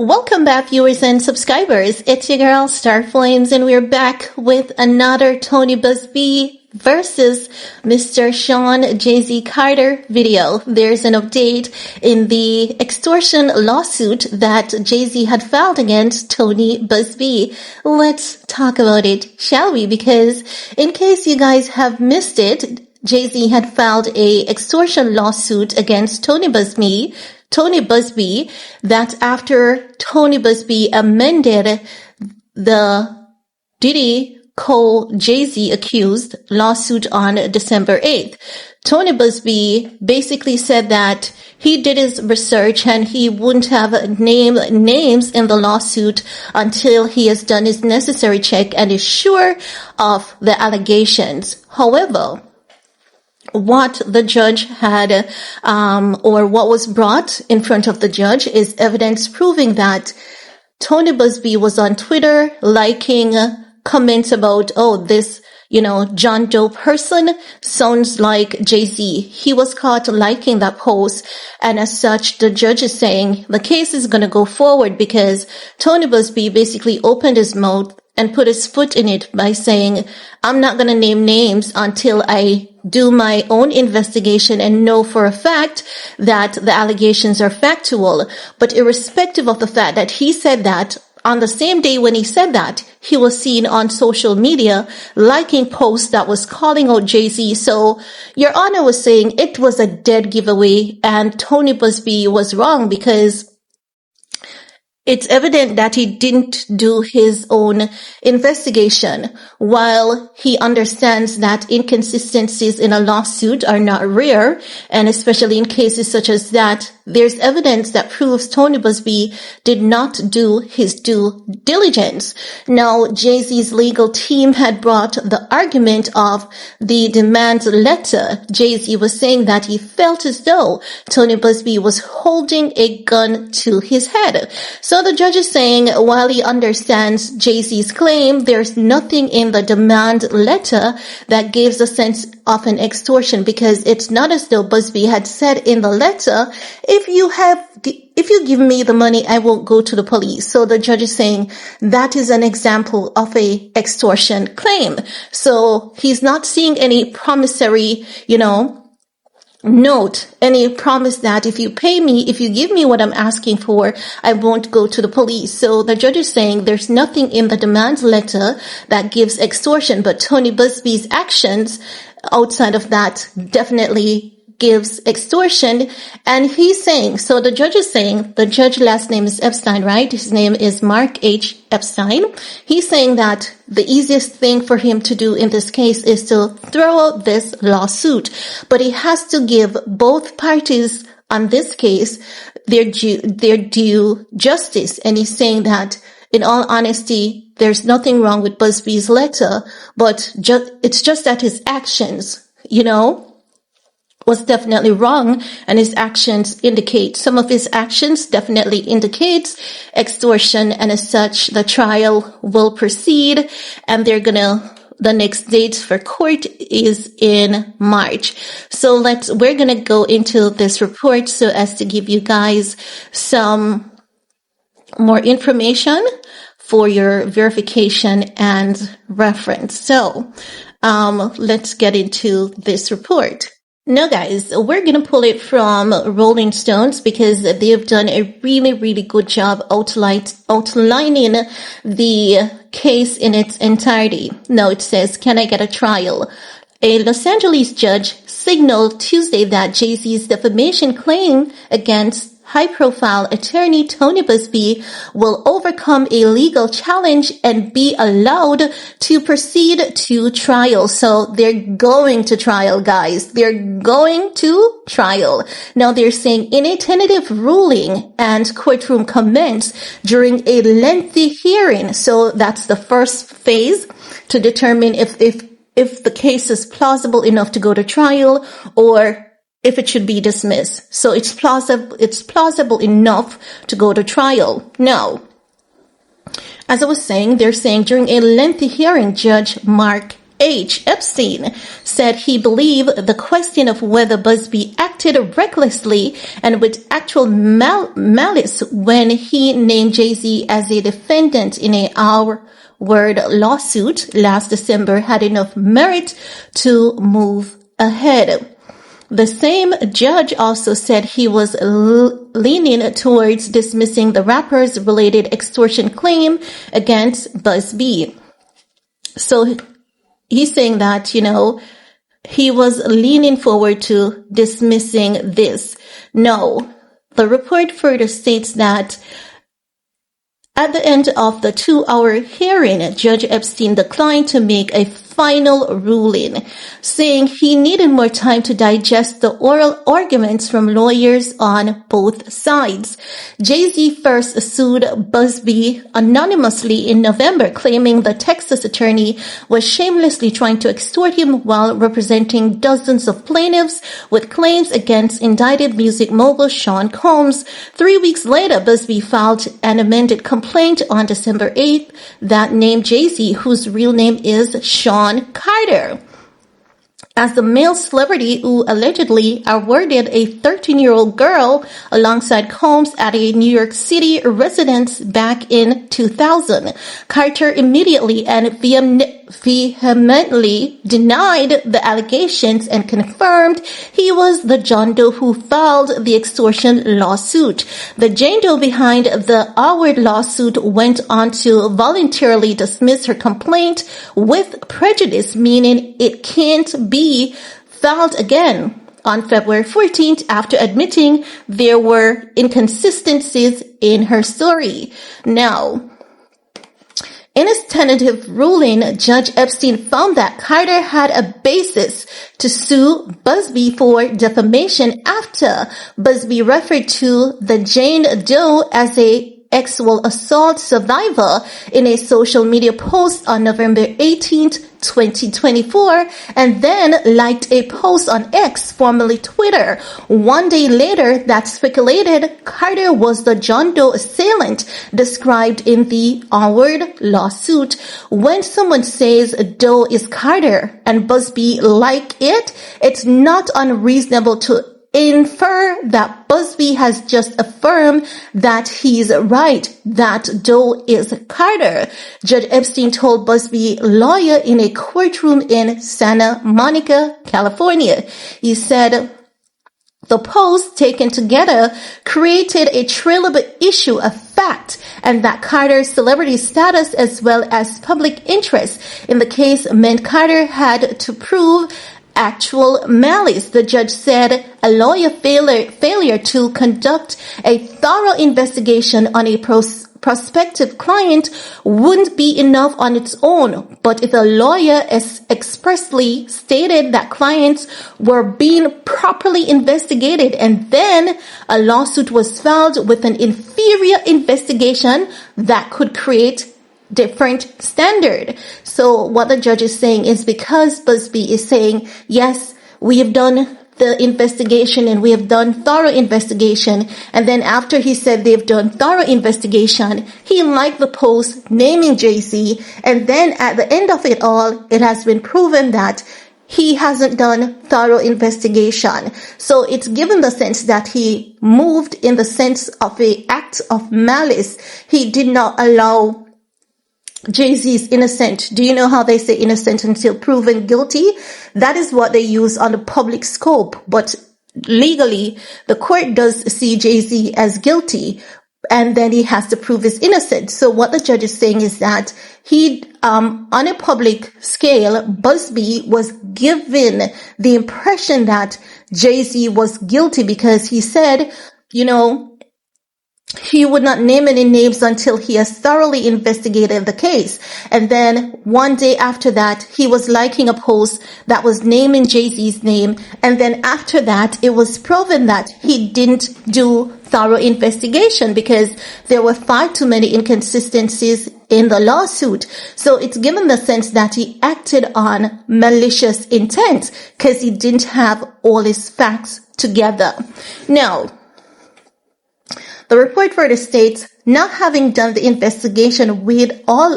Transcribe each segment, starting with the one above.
Welcome back, viewers and subscribers. It's your girl, Star Flames, and we're back with another Tony Buzbee versus Mr. Sean jayz Carter video. There's an update in the extortion lawsuit that jayz had filed against Tony Buzbee. Let's talk about it, shall we? Because in case you guys have missed it, jayz had filed a extortion lawsuit against Tony Buzbee, that after Tony Buzbee amended the Diddy jayz accused lawsuit on December 8th. Tony Buzbee basically said that he did his research and he wouldn't have named names in the lawsuit until he has done his necessary check and is sure of the allegations. However, what the judge had, or what was brought in front of the judge is evidence proving that Tony Buzbee was on Twitter liking comments about, this, John Doe person sounds like jayz. He was caught liking that post, and as such, the judge is saying the case is going to go forward because Tony Buzbee basically opened his mouth and put his foot in it by saying, I'm not going to name names until I do my own investigation and know for a fact that the allegations are factual. But irrespective of the fact that he said that, on the same day when he said that, he was seen on social media liking posts that was calling out jayz. So Your Honor was saying it was a dead giveaway and Tony Buzbee was wrong because it's evident that he didn't do his own investigation. While he understands that inconsistencies in a lawsuit are not rare, and especially in cases such as that, there's evidence that proves Tony Buzbee did not do his due diligence. Now, jayz's legal team had brought the argument of the demand letter. Jayz was saying that he felt as though Tony Buzbee was holding a gun to his head. So the judge is saying, while he understands jayz's claim, there's nothing in the demand letter that gives a sense of an extortion because it's not as though Buzbee had said in the letter, if you give me the money, I won't go to the police. So the judge is saying that is an example of a extortion claim. So he's not seeing any promissory, note, any promise that if you pay me, if you give me what I'm asking for, I won't go to the police. So the judge is saying there's nothing in the demand letter that gives extortion, but Tony Buzbee's actions outside of that definitely gives extortion. And he's saying, so the judge is saying, the judge last name is Epstein, right? His name is Mark H. Epstein. He's saying that the easiest thing for him to do in this case is to throw out this lawsuit, but he has to give both parties on this case their due justice. And he's saying that in all honesty, there's nothing wrong with Buzbee's letter, but it's just that his actions, was definitely wrong, and his actions indicate, some of his actions definitely indicates extortion, and as such, the trial will proceed, and the next date for court is in March. So we're gonna go into this report so as to give you guys some more information for your verification and reference. So, let's get into this report. Now guys, we're going to pull it from Rolling Stones because they've done a really, really good job outlining the case in its entirety. Now it says, can I get a trial? A Los Angeles judge signaled Tuesday that jayz's defamation claim against high-profile attorney Tony Buzbee will overcome a legal challenge and be allowed to proceed to trial. So they're going to trial, guys. They're going to trial. Now they're saying in a tentative ruling and courtroom comments during a lengthy hearing. So that's the first phase to determine if the case is plausible enough to go to trial or if it should be dismissed. So it's plausible enough to go to trial. Now, as I was saying, they're saying during a lengthy hearing, Judge Mark H. Epstein, said he believed the question of whether Buzbee acted recklessly and with actual malice when he named Jay-Z as a defendant in a Our-Word lawsuit last December had enough merit to move ahead. The same judge also said he was leaning towards dismissing the rapper's related extortion claim against Buzbee. So he's saying that, he was leaning forward to dismissing this. No, the report further states that at the end of the 2-hour hearing, Judge Epstein declined to make a final ruling, saying he needed more time to digest the oral arguments from lawyers on both sides. Jay-Z first sued Buzbee anonymously in November, claiming the Texas attorney was shamelessly trying to extort him while representing dozens of plaintiffs with claims against indicted music mogul Sean Combs. 3 weeks later, Buzbee filed an amended complaint on December 8th that named Jay-Z, whose real name is Sean Carter, as the male celebrity who allegedly awarded a 13-year-old girl alongside Combs at a New York City residence back in 2000. Carter immediately and vehemently denied the allegations and confirmed he was the John Doe who filed the extortion lawsuit. The Jane Doe behind the Our-Word lawsuit went on to voluntarily dismiss her complaint with prejudice, meaning it can't be filed again on February 14th after admitting there were inconsistencies in her story. Now, in his tentative ruling, Judge Epstein found that Carter had a basis to sue Buzbee for defamation after Buzbee referred to the Jane Doe as a sexual assault survivor in a social media post on November 18th, 2024, and then liked a post on X, formerly Twitter, 1 day later that speculated Carter was the John Doe assailant described in the Our-Word lawsuit. When someone says Doe is Carter and Buzbee like it, it's not unreasonable to infer that Buzbee has just affirmed that he's right, that Doe is Carter. Judge Epstein told Buzbee lawyer in a courtroom in Santa Monica, California. He said, the posts taken together created a trailable issue of fact, and that Carter's celebrity status as well as public interest in the case meant Carter had to prove actual malice. The judge said a lawyer failure to conduct a thorough investigation on a prospective client wouldn't be enough on its own, but if a lawyer expressly stated that clients were being properly investigated and then a lawsuit was filed with an inferior investigation, that could create different standard. So what the judge is saying is, because Buzbee is saying, yes, we have done the investigation and we have done thorough investigation, and then after he said they've done thorough investigation, he liked the post naming Jay-Z, and then at the end of it all, it has been proven that he hasn't done thorough investigation. So it's given the sense that he moved in the sense of an act of malice. He did not allow Jay-Z is innocent. Do you know how they say innocent until proven guilty? That is what they use on the public scope. But legally, the court does see Jay-Z as guilty, and then he has to prove his innocence. So what the judge is saying is that he, on a public scale, Buzbee was given the impression that Jay-Z was guilty because he said, he would not name any names until he has thoroughly investigated the case. And then 1 day after that, he was liking a post that was naming Jay-Z's name. And then after that, it was proven that he didn't do thorough investigation because there were far too many inconsistencies in the lawsuit. So it's given the sense that he acted on malicious intent because he didn't have all his facts together. Now, the report further states not having done the investigation we'd all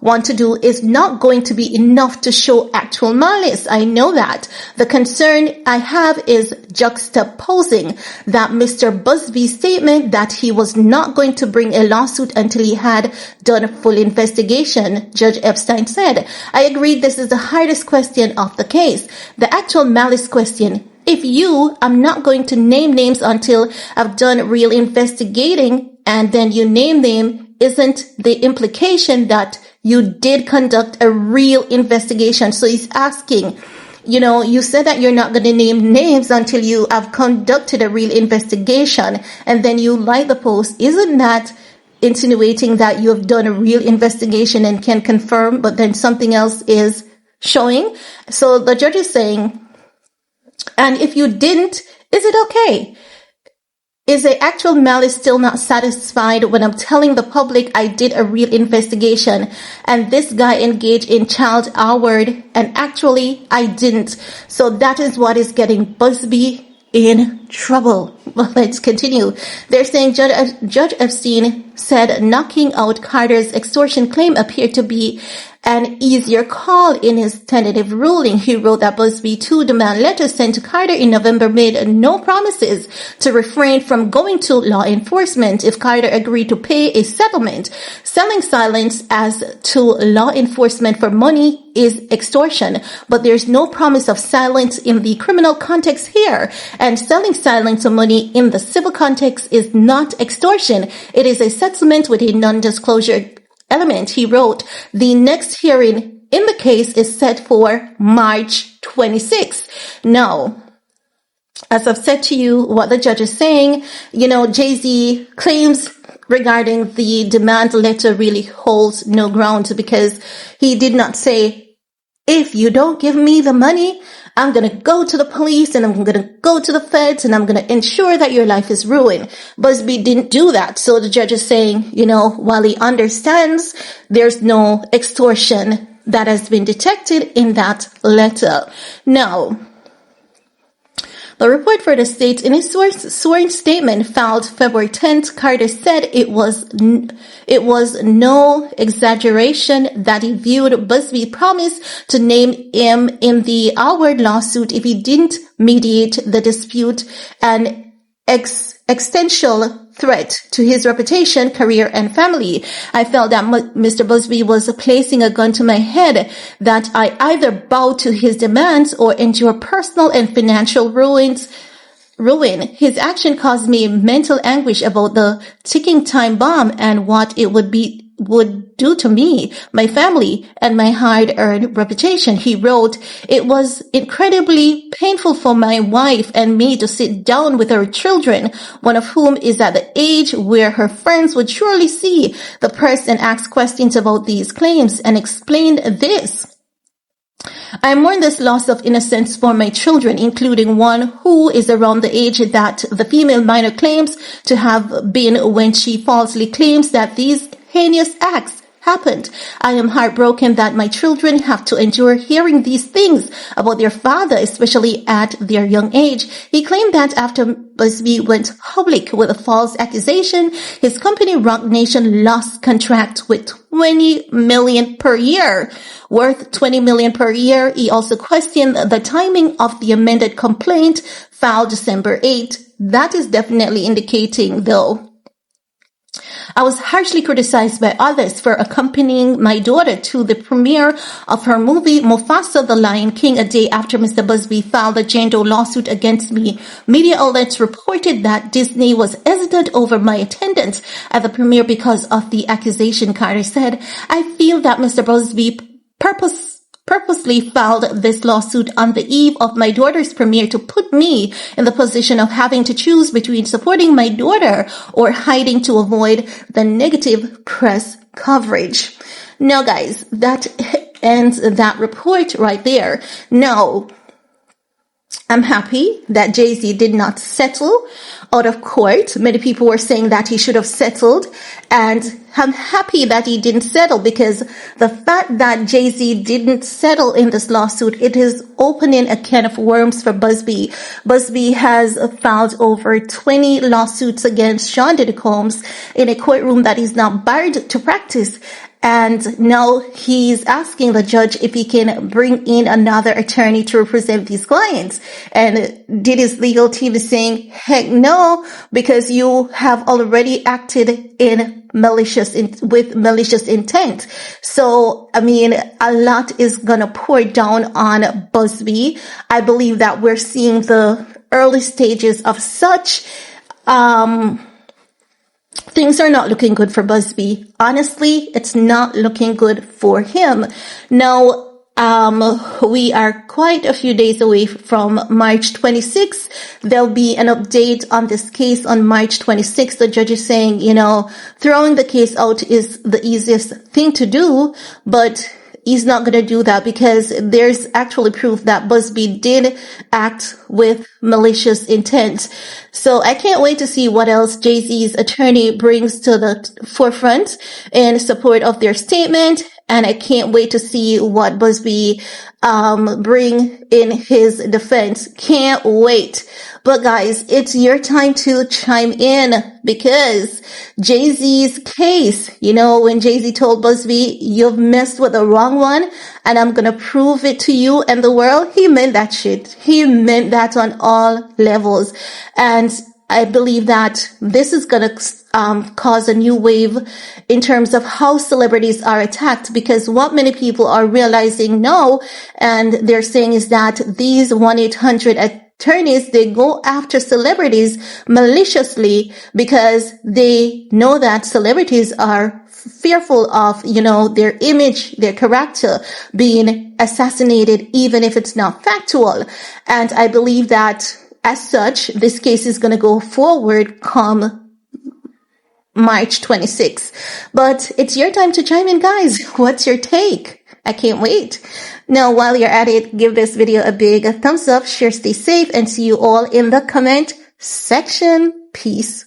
want to do is not going to be enough to show actual malice. I know that. The concern I have is juxtaposing that Mr. Buzbee's statement that he was not going to bring a lawsuit until he had done a full investigation, Judge Epstein said. I agree this is the hardest question of the case. The actual malice question. I'm not going to name names until I've done real investigating, and then you name them, isn't the implication that you did conduct a real investigation? So he's asking, you said that you're not going to name names until you have conducted a real investigation, and then you like the post. Isn't that insinuating that you have done a real investigation and can confirm, but then something else is showing? So the judge is saying, and if you didn't, is it okay? Is the actual malice still not satisfied when I'm telling the public I did a real investigation and this guy engaged in child award and actually I didn't? So that is what is getting Buzbee in trouble. Well, let's continue. They're saying Judge Epstein said knocking out Carter's extortion claim appeared to be an easier call in his tentative ruling. He wrote that Buzbee 2 demand letter sent to Carter in November made no promises to refrain from going to law enforcement if Carter agreed to pay a settlement. Selling silence as to law enforcement for money is extortion, but there's no promise of silence in the criminal context here, and selling silence or money in the civil context is not extortion. It is a settlement with a non-disclosure element. He wrote, the next hearing in the case is set for March 26th. Now, as I've said to you, what the judge is saying, jayz claims regarding the demand letter really holds no ground because he did not say, if you don't give me the money, I'm going to go to the police and I'm going to go to the feds and I'm going to ensure that your life is ruined. Buzbee didn't do that. So the judge is saying, while he understands there's no extortion that has been detected in that letter. Now, the report for the state in his sworn statement filed February 10th, Carter said it was no exaggeration that he viewed Buzbee's promise to name him in the Howard lawsuit if he didn't mediate the dispute an existential threat to his reputation, career, and family. I felt that Mr. Buzbee was placing a gun to my head that I either bow to his demands or endure personal and financial ruin. His action caused me mental anguish about the ticking time bomb and what it would do to me, my family, and my hard-earned reputation. He wrote, it was incredibly painful for my wife and me to sit down with her children, one of whom is at the age where her friends would surely see the press and ask questions about these claims, and explained this. I mourn this loss of innocence for my children, including one who is around the age that the female minor claims to have been when she falsely claims that these heinous acts happened. I am heartbroken that my children have to endure hearing these things about their father, especially at their young age. He claimed that after Buzbee went public with a false accusation, his company Rock Nation lost contract with $20 million per year. Worth $20 million per year. He also questioned the timing of the amended complaint filed December 8. That is definitely indicating, though, I was harshly criticized by others for accompanying my daughter to the premiere of her movie Mufasa the Lion King a day after Mr. Buzbee filed a Jane Doe lawsuit against me. Media outlets reported that Disney was hesitant over my attendance at the premiere because of the accusation. Carter said, I feel that Mr. Buzbee purposely filed this lawsuit on the eve of my daughter's premiere to put me in the position of having to choose between supporting my daughter or hiding to avoid the negative press coverage. Now, guys, that ends that report right there. Now, I'm happy that Jay-Z did not settle out of court. Many people were saying that he should have settled, and I'm happy that he didn't settle, because the fact that Jay-Z didn't settle in this lawsuit, it is opening a can of worms for Buzbee. Buzbee has filed over 20 lawsuits against Sean Diddy Combs in a courtroom that he's not barred to practice. And now he's asking the judge if he can bring in another attorney to represent these clients. And Diddy's legal team is saying, heck no, because you have already acted with malicious intent. So, I mean, a lot is gonna pour down on Buzbee. I believe that we're seeing the early stages of such, things are not looking good for Buzbee. Honestly, it's not looking good for him. Now, we are quite a few days away from March 26th. There'll be an update on this case on March 26th. The judge is saying, throwing the case out is the easiest thing to do, but he's not going to do that because there's actually proof that Buzbee did act with malicious intent. So I can't wait to see what else Jay-Z's attorney brings to the forefront in support of their statement. And I can't wait to see what Buzbee bring in his defense. Can't wait. But guys, it's your time to chime in, because Jay-Z's case, when Jay-Z told Buzbee, you've messed with the wrong one and I'm going to prove it to you and the world, he meant that shit. He meant that on all levels. And I believe that this is going to cause a new wave in terms of how celebrities are attacked, because what many people are realizing now, and they're saying, is that these 1-800 attorneys, they go after celebrities maliciously because they know that celebrities are fearful of, their image, their character being assassinated, even if it's not factual. And I believe that as such, this case is going to go forward come March 26th. But it's your time to chime in, guys. What's your take? I can't wait. Now, while you're at it, give this video a big thumbs up, share, stay safe, and see you all in the comment section. Peace.